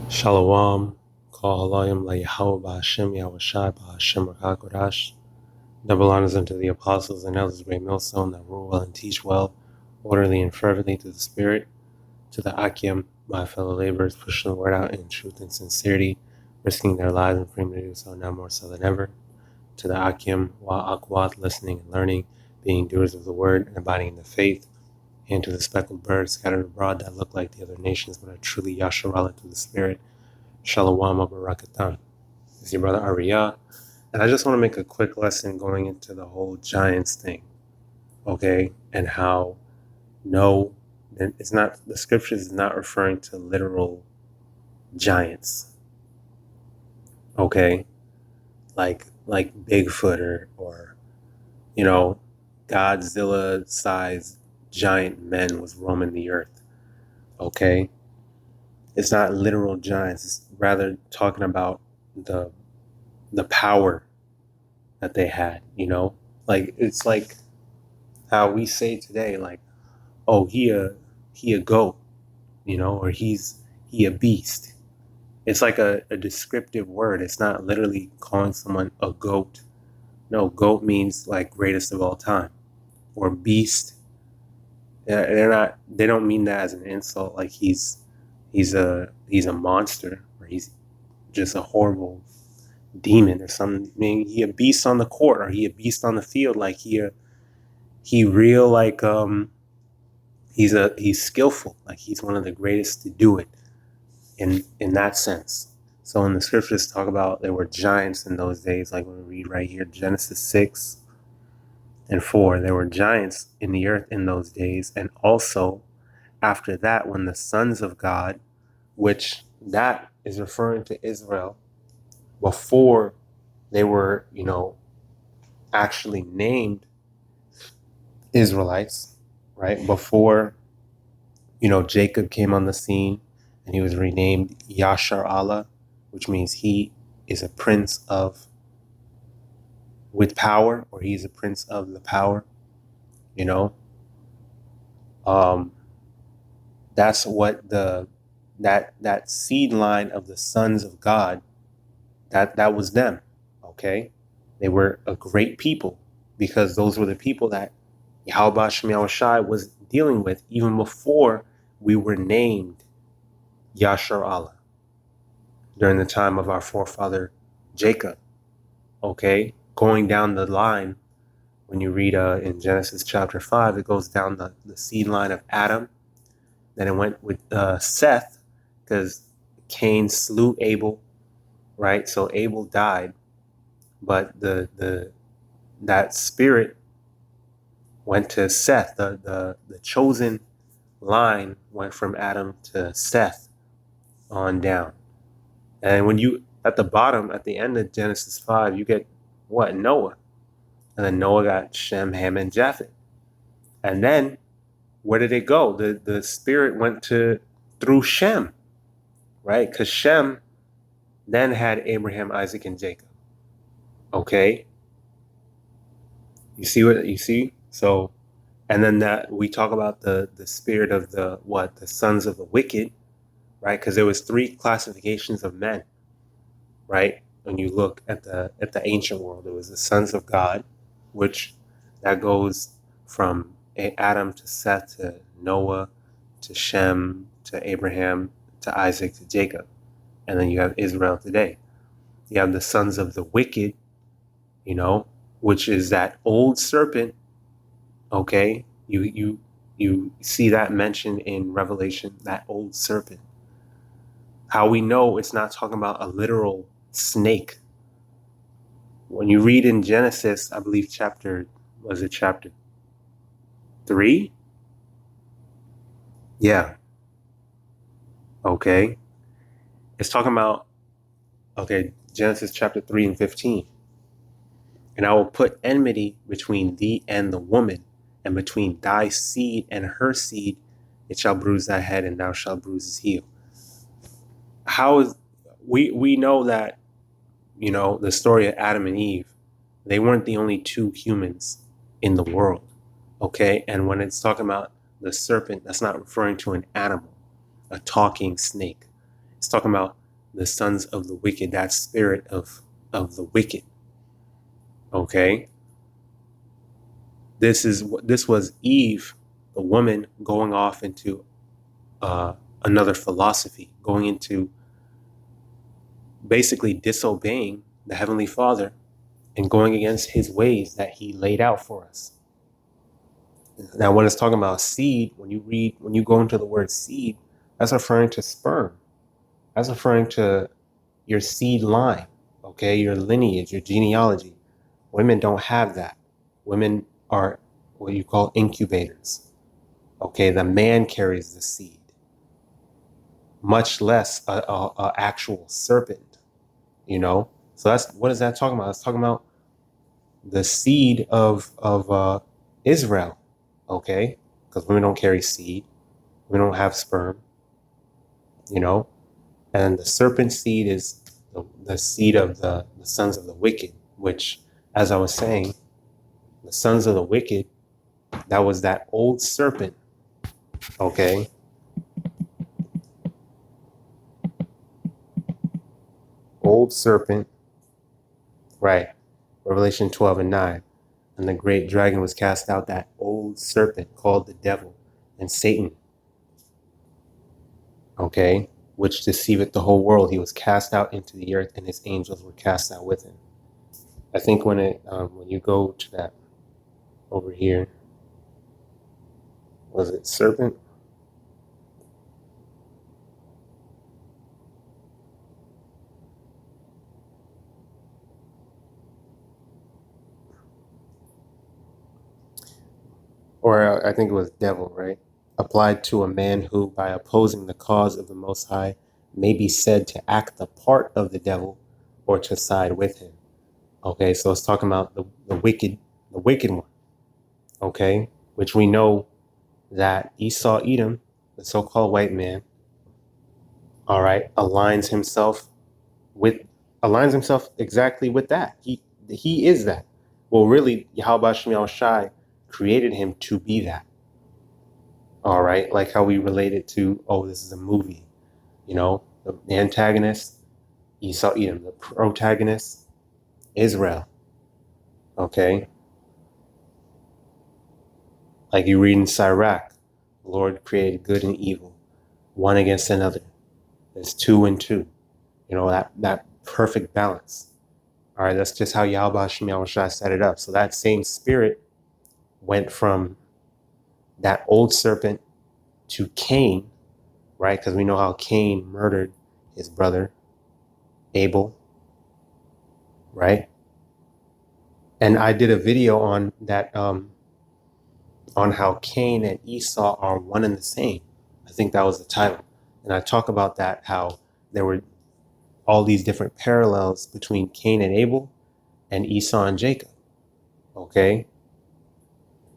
Shalom, call HALALYAM YAHAWAH BAHASHAM YAHAWASHI BAHASHAM QADASH. Double honors unto the apostles and elders of Great Millstone that rule well and teach well, orderly and fervently through the Spirit. To the Akim, my fellow laborers, pushing the word out in truth and sincerity, risking their lives and freedom to do so now more so than ever. To the Akim, YAHAWAH, listening and learning, being doers of the word and abiding in the faith. And to the speckled birds scattered abroad that look like the other nations but are truly Yasharallah through the Spirit. Shalom Barakatan. This is your brother Ariyah, and I just want to make a quick lesson going into the whole giants thing, okay? And how it's not, the scriptures is not referring to literal giants, okay? Like Bigfoot or Godzilla-sized giant men was roaming the earth, okay? It's not literal giants. It's rather talking about the power that they had, like it's like how we say today, like, oh, he a goat, or he a beast. It's like a descriptive word. It's not literally calling someone a goat. No, goat means like greatest of all time, or beast. They don't mean that as an insult, like he's a monster, or he's just a horrible demon or something. I mean, he a beast on the court, or he a beast on the field. Like he real, like he's skillful. Like he's one of the greatest to do it in that sense. So when the scriptures talk about there were giants in those days, like when we read right here, Genesis 6:4, there were giants in the earth in those days, and also after that, when the sons of God, which that is referring to Israel, before they were, actually named Israelites, right? Before, Jacob came on the scene and he was renamed Yasharallah, which means he is a prince with power, or he's a prince of the power, that's what that seed line of the sons of God, that was them, okay? They were a great people, because those were the people that YAHAWASHI was dealing with even before we were named Yasharallah, during the time of our forefather Jacob, okay? Going down the line, when you read in Genesis chapter 5, it goes down the seed line of Adam. Then it went with Seth, because Cain slew Abel, right? So Abel died, but that spirit went to Seth. The chosen line went from Adam to Seth on down. And when you, at the bottom, at the end of Genesis 5, you get what? Noah. And then Noah got Shem, Ham, and Japheth. And then where did it go? The spirit went through Shem, right? Because Shem then had Abraham, Isaac, and Jacob. Okay? You see what you see? So, and then that we talk about the spirit of the sons of the wicked, right? Because there was 3 classifications of men, right? When you look at the ancient world, there was the sons of God, which that goes from Adam to Seth to Noah to Shem to Abraham to Isaac to Jacob. And then you have Israel today. You have the sons of the wicked, which is that old serpent, okay? You see that mentioned in Revelation, that old serpent. How we know it's not talking about a literal snake. When you read in Genesis, I believe chapter 3? Yeah. Okay. It's talking about, Genesis chapter 3:15. And I will put enmity between thee and the woman, and between thy seed and her seed. It shall bruise thy head, and thou shalt bruise his heel. How is we know that, the story of Adam and Eve, they weren't the only 2 humans in the world, okay? And when it's talking about the serpent, that's not referring to an animal, a talking snake. It's talking about the sons of the wicked, that spirit of the wicked. Okay. This was Eve, the woman, going off into another philosophy, going into basically disobeying the Heavenly Father and going against his ways that he laid out for us. Now, when it's talking about seed, when you go into the word seed, that's referring to sperm. That's referring to your seed line, okay, your lineage, your genealogy. Women don't have that. Women are what you call incubators. Okay, the man carries the seed, much less a actual serpent, So what is that talking about? It's talking about the seed of Israel, okay? Because women don't carry seed, we don't have sperm, and the serpent seed is the seed of the sons of the wicked, which, as I was saying, the sons of the wicked, that was that old serpent, okay? Old serpent, right? Revelation 12:9. And the great dragon was cast out, that old serpent called the devil and Satan, okay? Which deceiveth the whole world. He was cast out into the earth, and his angels were cast out with him. I think when you go to that over here, was it serpent? Or I think it was devil, right? Applied to a man who, by opposing the cause of the Most High, may be said to act the part of the devil or to side with him. Okay, so it's talking about the wicked one, okay? Which we know that Esau Edom, the so-called white man, all right, aligns himself exactly with that. He is that. Well, really, YAHAWASHI created him to be that. All right, like how we relate it to, oh, this is a movie, the antagonist, Esau Edom, the protagonist, Israel. Okay, like you read in Sirach, the Lord created good and evil, one against another. There's 2 and 2. That perfect balance. All right, that's just how YAHAWASHI set it up. So that same spirit went from that old serpent to Cain, right? Because we know how Cain murdered his brother Abel, right? And I did a video on that, on how Cain and Esau are one and the same. I think that was the title. And I talk about that, how there were all these different parallels between Cain and Abel and Esau and Jacob. Okay.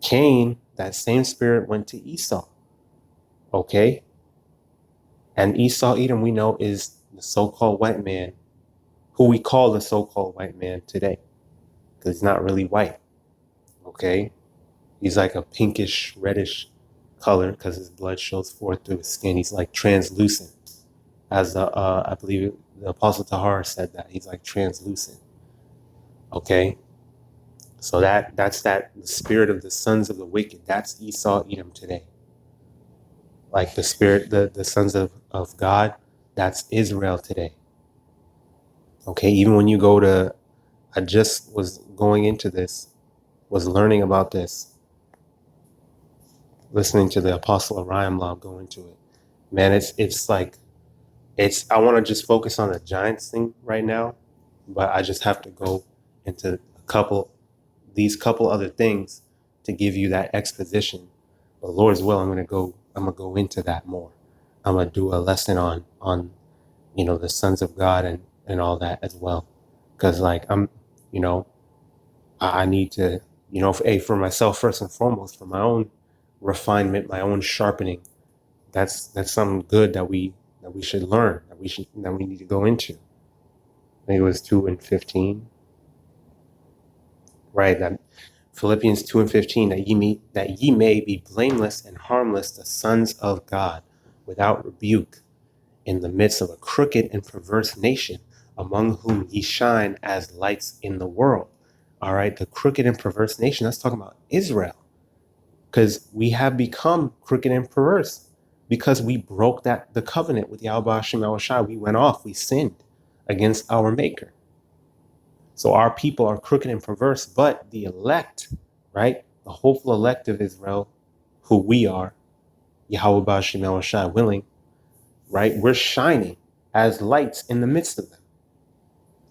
Cain, that same spirit went to Esau. Okay. And Esau Edom, we know, is the so-called white man, who we call the so-called white man today, because he's not really white. Okay. He's like a pinkish, reddish color because his blood shows forth through his skin. He's like translucent, as I believe the Apostle Tahar said that he's like translucent. Okay, so that's the spirit of the sons of the wicked. That's Esau Edom today. Like the spirit, the sons of God, that's Israel today. Okay, even when you go to, I just was going into this, was learning about this, listening to the Apostle Ariam go into it. Man, it's like, I want to just focus on the Giants thing right now, but I just have to go into these couple other things to give you that exposition. But Lord's will, I'm gonna go into that more. I'm gonna do a lesson on the sons of God and all that as well, because like I need to for myself first and foremost, for my own refinement, my own sharpening. That's something good that we should learn, that we need to go into. I think it was 2:15, right? That Philippians 2:15, that ye may be blameless and harmless, the sons of God, without rebuke, in the midst of a crooked and perverse nation, among whom ye shine as lights in the world. All right, the crooked and perverse nation, that's talking about Israel, because we have become crooked and perverse because we broke the covenant with YAHAWASHI. We went off, we sinned against our maker. So our people are crooked and perverse, but the elect, right, the hopeful elect of Israel, who we are, YAHAWASHI willing, right, we're shining as lights in the midst of them.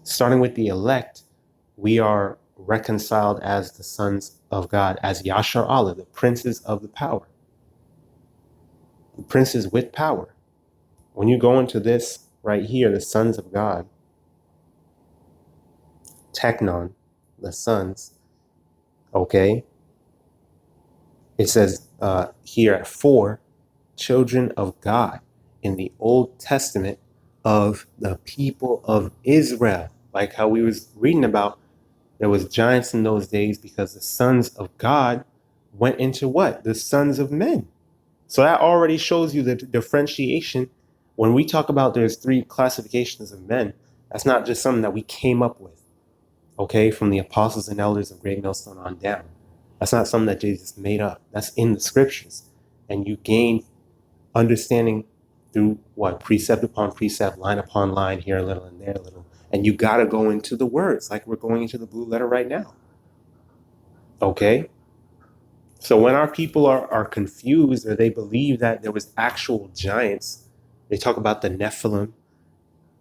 Starting with the elect, we are reconciled as the sons of God, as Yashar Allah, the princes of the power. The princes with power. When you go into this right here, the sons of God, Technon, the sons, okay, it says here, 4 children of God in the Old Testament of the people of Israel. Like how we was reading about, there was giants in those days because the sons of God went into what? The sons of men. So that already shows you the differentiation. When we talk about there's 3 classifications of men, that's not just something that we came up with, okay, from the apostles and elders of Great Millstone on down. That's not something that Jesus made up. That's in the scriptures. And you gain understanding through what? Precept upon precept, line upon line, here a little and there a little. And you got to go into the words like we're going into the blue letter right now. Okay? So when our people are confused or they believe that there was actual giants, they talk about the Nephilim,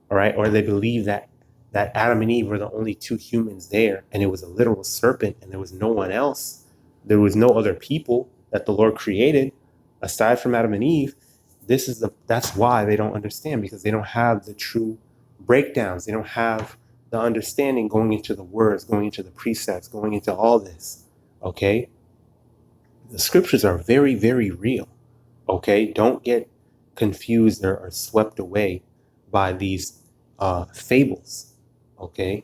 all right? Or they believe that Adam and Eve were the only 2 humans there and it was a literal serpent and there was no one else. There was no other people that the Lord created aside from Adam and Eve. That's why they don't understand, because they don't have the true breakdowns. They don't have the understanding going into the words, going into the precepts, going into all this, okay? The scriptures are very, very real, okay? Don't get confused or swept away by these fables, okay?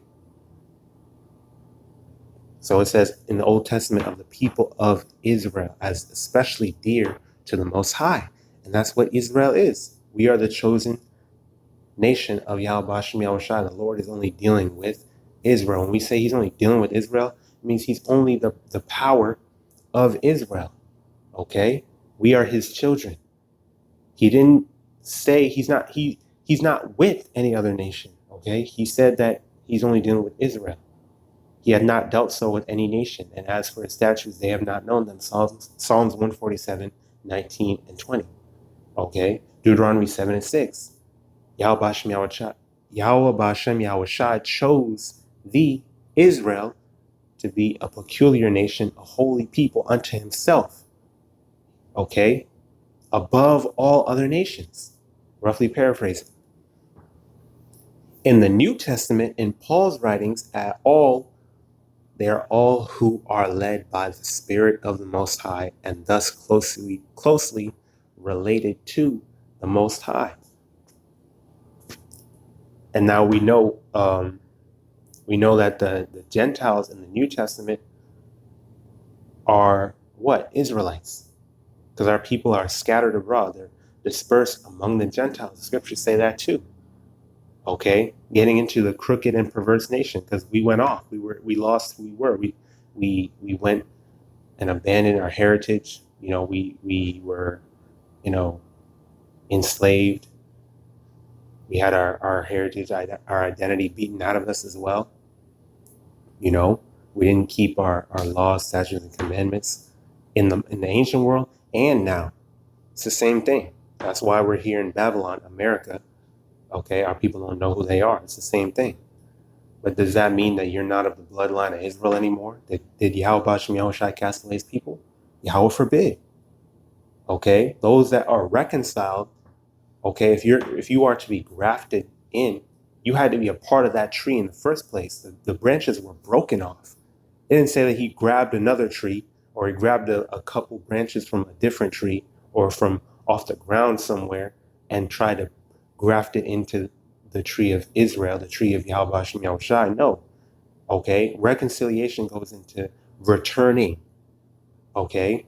So it says in the Old Testament of the people of Israel as especially dear to the Most High. And that's what Israel is. We are the chosen nation of YAHAWASHI. The Lord is only dealing with Israel. When we say he's only dealing with Israel, it means he's only the power of Israel, okay? We are his children. He didn't say he's not with any other nation, okay? He said that he's only dealing with Israel. He had not dealt so with any nation. And as for his statutes, they have not known them. Psalms 147, 19 and 20. Okay? Deuteronomy 7 and 6. YAHAWASHI chose thee, Israel, to be a peculiar nation, a holy people unto himself. Okay? Above all other nations. Roughly paraphrasing. In the New Testament, in Paul's writings, they are all who are led by the Spirit of the Most High and thus closely related to the Most High. And now we know that the Gentiles in the New Testament are what? Israelites. Because our people are scattered abroad. They're dispersed among the Gentiles. The scriptures say that too. Okay? Getting into the crooked and perverse nation, because we went off. We lost who we were. We went and abandoned our heritage. You know, we were, enslaved. We had our heritage, our identity beaten out of us as well. You know, we didn't keep our laws, statutes, and commandments in the ancient world and now. It's the same thing. That's why we're here in Babylon, America. Okay, our people don't know who they are. It's the same thing. But does that mean that you're not of the bloodline of Israel anymore? Did YAHAWASHI cast away his people? Yahweh forbid. Okay, those that are reconciled, okay, if you are to be grafted in, you had to be a part of that tree in the first place. The branches were broken off. It didn't say that he grabbed another tree or he grabbed a couple branches from a different tree or from off the ground somewhere and tried to graft it into the tree of Israel, the tree of YAHAWASHI. No. Okay. Reconciliation goes into returning. Okay.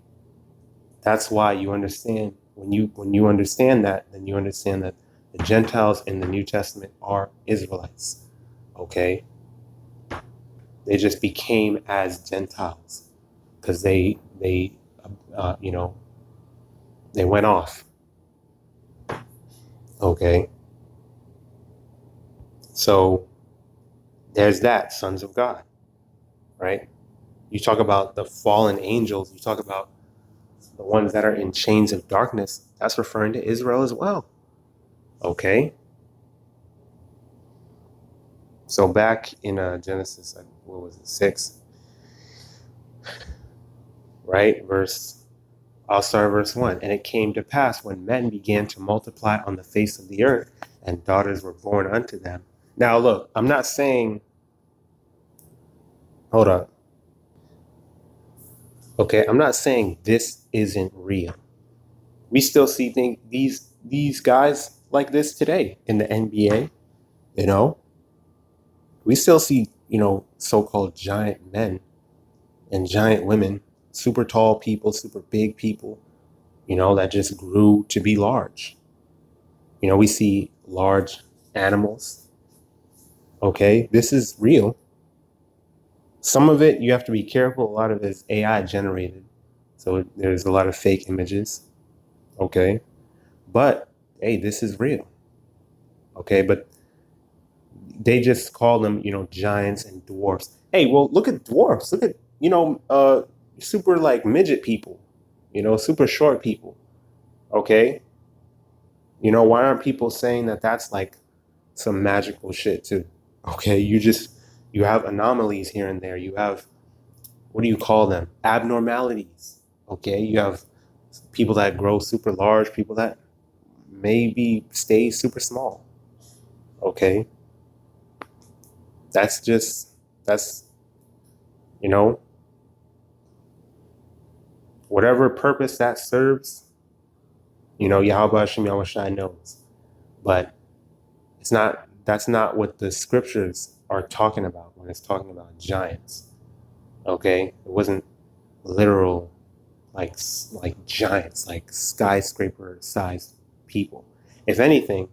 That's why you understand when you understand that, then you understand that The Gentiles in the New Testament are Israelites. Okay? They just became as Gentiles because you know, they went off. Okay? So there's that, sons of God, right? You talk about the fallen angels, you talk about the ones that are in chains of darkness, that's referring to Israel as well. Okay? So back in Genesis, what was it, 6, right? I'll start at verse 1. And it came to pass when men began to multiply on the face of the earth, and daughters were born unto them. Now look, I'm not saying, hold up. Okay, I'm not saying this isn't real. We still see these guys like this today in the NBA, you know? We still see, so-called giant men and giant women, super tall people, super big people, that just grew to be large. We see large animals. Okay, this is real. Some of it you have to be careful. A lot of it is AI generated. So there's a lot of fake images. Okay, but hey, this is real. Okay, but they just call them, giants and dwarfs. Hey, well, look at dwarfs. Look at, super like midget people, super short people. Okay. Why aren't people saying that that's like some magical shit too? Okay. You have anomalies here and there. You have, what do you call them? Abnormalities. Okay. You have people that grow super large, people that maybe stay super small. Okay. That's, whatever purpose that serves, YAHAWASHI, YAHAWASHI knows. But that's not what the scriptures are talking about when it's talking about giants. Okay? It wasn't literal like giants, like skyscraper sized people. If anything,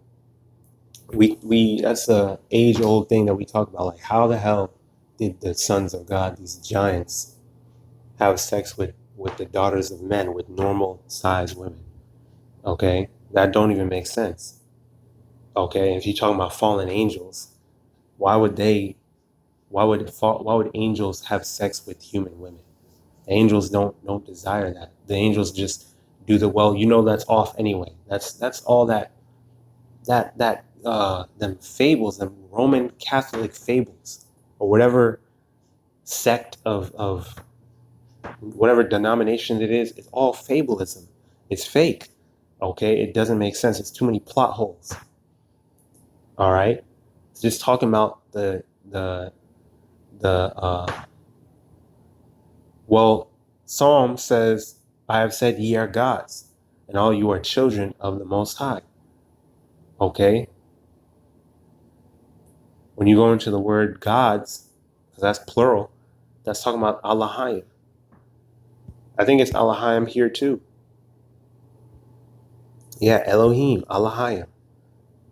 we that's a age old thing that we talk about, like how the hell did the sons of God, these giants, have sex with the daughters of men, with normal sized women? Okay, that don't even make sense. Okay, if you're talking about fallen angels, why would angels have sex with human women? Angels don't desire that. The angels just do that's off anyway. That's all them fables, them Roman Catholic fables, or whatever sect of whatever denomination it is, it's all fableism. It's fake. Okay, it doesn't make sense. It's too many plot holes. All right, it's just talking about Psalm says, I have said ye are gods, and all you are children of the Most High. Okay? When you go into the word gods, because that's plural, that's talking about Allahayim. I think it's Allahayim here too. Yeah, Elohim, Allahayim.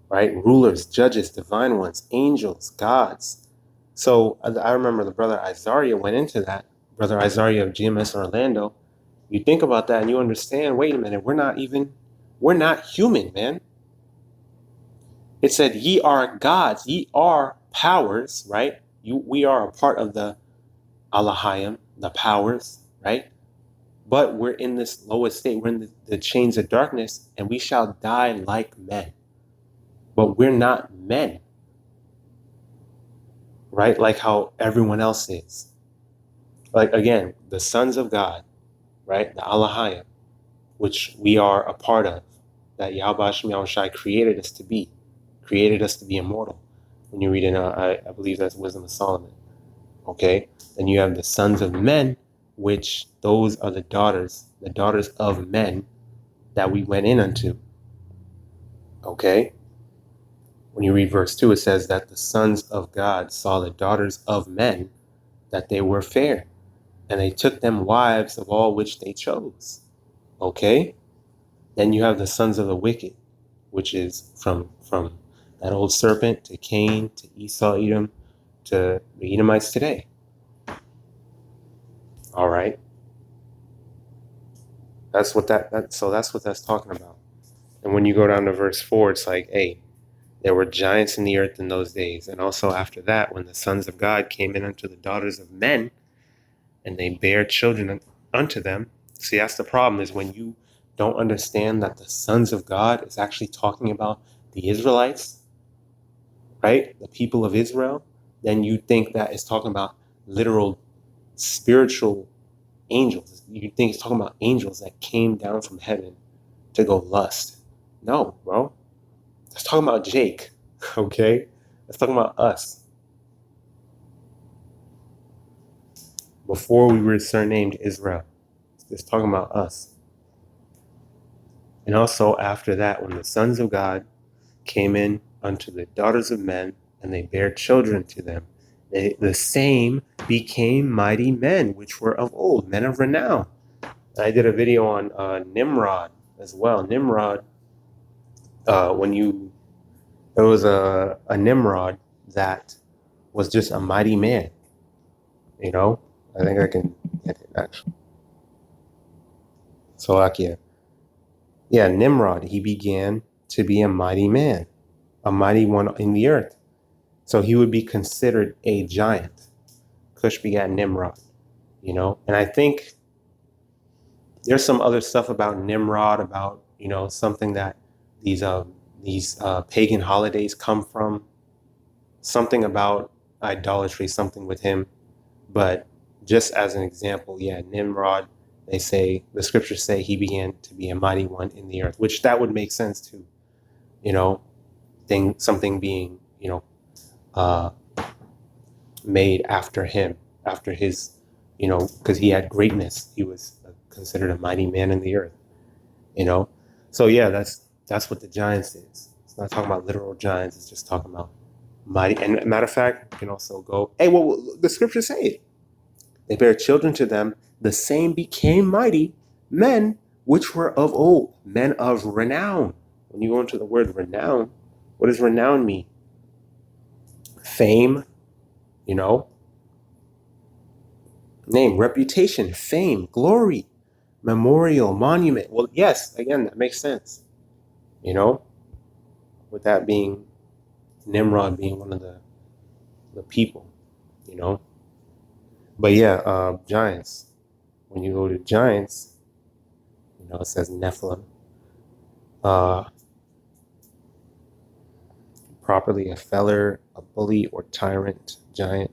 Right? Rulers, judges, divine ones, angels, gods. So I remember the brother Isaiah went into that. Brother Isaiah of GMS Orlando. You think about that and you understand, wait a minute, we're not human, man. It said, ye are gods, ye are powers, right? We are a part of the Allahayim, the powers, right? But we're in this lowest state. We're in the chains of darkness, and we shall die like men. But we're not men, right? Like how everyone else is. Like, again, the sons of God, right? The Allahayim, which we are a part of, that YAHAWASHI created us to be immortal. When you read in, I believe that's Wisdom of Solomon. Okay? Then you have the sons of men, which those are the daughters of men that we went in unto. Okay? When you read verse 2, it says that the sons of God saw the daughters of men, that they were fair, and they took them wives of all which they chose. Okay? Then you have the sons of the wicked, which is from that old serpent to Cain to Esau, Edom, to the Edomites today. All right. That's what that's what that's talking about. And when you go down to verse 4, it's like, hey, there were giants in the earth in those days. And also after that, when the sons of God came in unto the daughters of men, and they bare children unto them. See, that's the problem, is when you don't understand that the sons of God is actually talking about the Israelites, right? The people of Israel, then you think that it's talking about literal spiritual angels. You think it's talking about angels that came down from heaven to go lust. No, bro. It's talking about Jake, okay? It's talking about us. Before we were surnamed Israel. It's talking about us. And also after that, when the sons of God came in unto the daughters of men, and they bare children to them, the same became mighty men, which were of old, men of renown. I did a video on Nimrod as well. Nimrod, there was a Nimrod that was just a mighty man. You know, I think I can get it actually. Slovakia. Yeah, Nimrod, he began to be a mighty man, a mighty one in the earth. So he would be considered a giant. Cush begat Nimrod, you know? And I think there's some other stuff about Nimrod, about, you know, something that these pagan holidays come from, something about idolatry, something with him. But just as an example, yeah, Nimrod, they say, the scriptures say he began to be a mighty one in the earth, which that would make sense too, you know, something being, you know, made after him, after his, you know, because he had greatness. He was considered a mighty man in the earth, you know. So yeah, that's what the giants is. It's not talking about literal giants. It's just talking about mighty. And matter of fact, you can also go, hey, well, the scriptures say it. They bare children to them. The same became mighty men, which were of old, men of renown. When you go into the word renown, what does renown mean? Fame, you know, name, reputation, fame, glory, memorial, monument. Well, yes, again, that makes sense, you know, with that being Nimrod being one of the people, you know. But yeah, giants. When you go to giants, you know, it says Nephilim. Properly a feller, a bully, or tyrant, giant.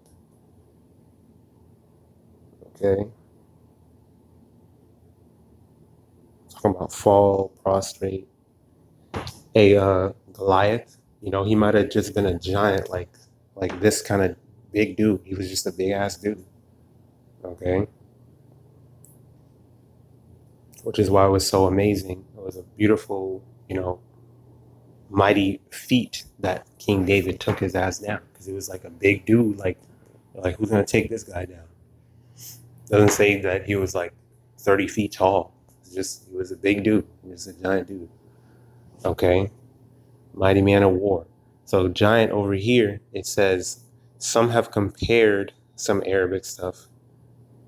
Okay. Talking about fall, prostrate. Hey, Goliath, you know, he might have just been a giant, like this kind of big dude. He was just a big ass dude. Okay. Which is why it was so amazing. It was a beautiful, you know, mighty feat that King David took his ass down, because he was like a big dude. Like who's gonna take this guy down? Doesn't say that he was like 30 feet tall. It's just, he was a big dude. He was a giant dude. Okay. Mighty man of war. So giant over here, it says, some have compared some Arabic stuff,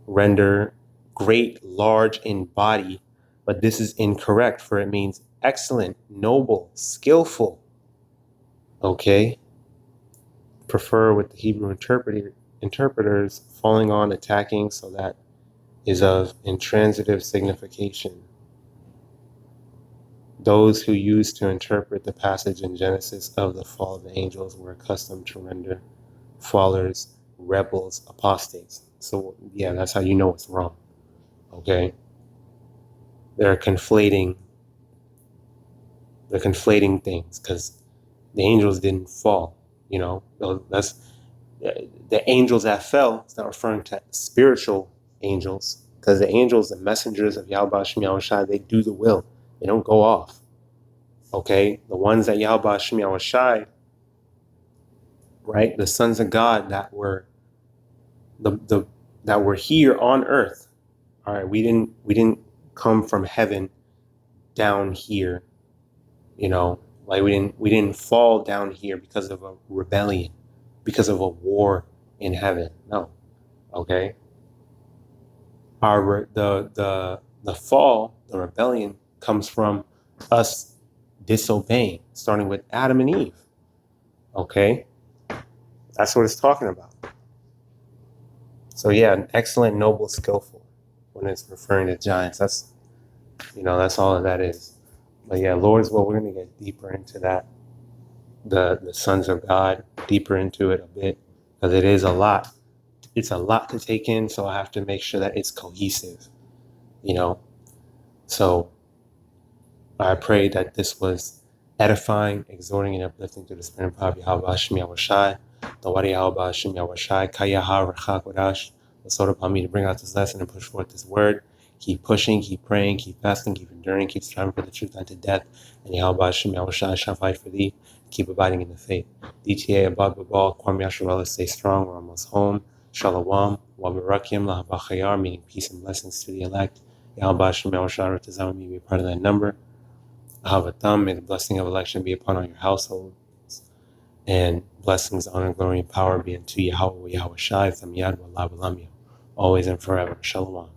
render great, large in body, but this is incorrect, for it means excellent, noble, skillful. Okay. Prefer with the Hebrew interpreters falling on, attacking, so that is of intransitive signification. Those who used to interpret the passage in Genesis of the fall of the angels were accustomed to render fallers, rebels, apostates. So yeah, that's how you know it's wrong. Okay. They're conflating things, because the angels didn't fall, you know. That's the angels that fell. It's not referring to spiritual angels, because the angels, the messengers of YAHAWAH and YAHAWASHI, they do the will. They don't go off. Okay, the ones that YAHAWAH and YAHAWASHI, right? The sons of God that were that were here on earth. All right, we didn't come from heaven down here, you know, Like we didn't fall down here because of a rebellion, because of a war in heaven. No, okay. The fall, the rebellion, comes from us disobeying, starting with Adam and Eve. Okay, that's what it's talking about. So yeah, an excellent, noble, skillful. When it's referring to giants, that's all that is. But yeah, Lord's will, we're going to get deeper into that, the sons of God, deeper into it a bit, because it is a lot. It's a lot to take in, so I have to make sure that it's cohesive, So I pray that this was edifying, exhorting, and uplifting to the spirit and power of YAHAWASHI, the YAHAWAH, KAYAHA, RAWCHAA, bestowed upon me to bring out this lesson and push forth this word. Keep pushing, keep praying, keep fasting, keep enduring, keep striving for the truth unto death. And YAHAWASHI shall fight for thee. Keep abiding in the faith. DTA, above the ball, Kwame Yasharella, stay strong. We're almost home. Shalom, Wabarakim, Lahabachayar, meaning peace and blessings to the elect. YAHAWASHI, Tazama, me be a part of that number. May the blessing of election be upon all your households, and blessings, honor, glory, and power be unto Yahawah, YAHAWASHI, Zamiyad, Wallah, always and forever. Shalom.